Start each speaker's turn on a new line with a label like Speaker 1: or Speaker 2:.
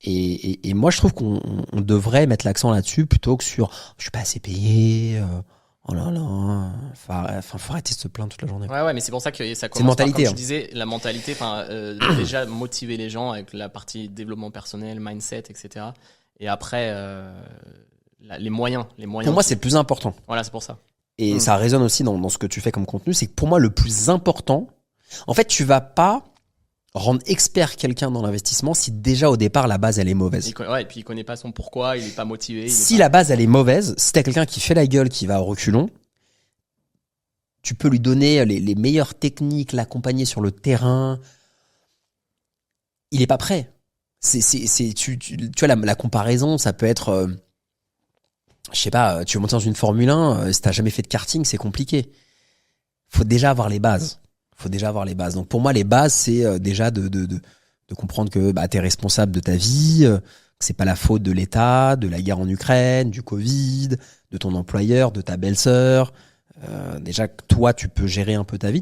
Speaker 1: Et moi, je trouve qu'on devrait mettre l'accent là-dessus plutôt que sur je suis pas assez payé. Oh là là. Enfin, faut arrêter de se plaindre toute la journée.
Speaker 2: Ouais, mais c'est pour ça que ça
Speaker 1: une
Speaker 2: commence par,
Speaker 1: mentalité,
Speaker 2: comme
Speaker 1: hein.
Speaker 2: je disais, la mentalité, déjà motiver les gens avec la partie développement personnel, mindset, etc. Et après, les moyens.
Speaker 1: Pour moi, c'est le plus important.
Speaker 2: Voilà, c'est pour ça.
Speaker 1: Et ça résonne aussi dans ce que tu fais comme contenu. C'est que pour moi, le plus important, en fait, tu vas pas rendre expert quelqu'un dans l'investissement si déjà au départ la base elle est mauvaise.
Speaker 2: Et puis il connaît pas son pourquoi, il est pas motivé.
Speaker 1: Si la base elle est mauvaise, si t'as quelqu'un qui fait la gueule, qui va au reculon, tu peux lui donner les meilleures techniques, l'accompagner sur le terrain. Il est pas prêt. Tu vois la comparaison, ça peut être, je sais pas, tu veux monter dans une Formule 1, si t'as jamais fait de karting, c'est compliqué. Faut déjà avoir les bases. Donc pour moi, les bases, c'est déjà de comprendre que t'es responsable de ta vie, que c'est pas la faute de l'État, de la guerre en Ukraine, du Covid, de ton employeur, de ta belle-sœur. Déjà que toi, tu peux gérer un peu ta vie.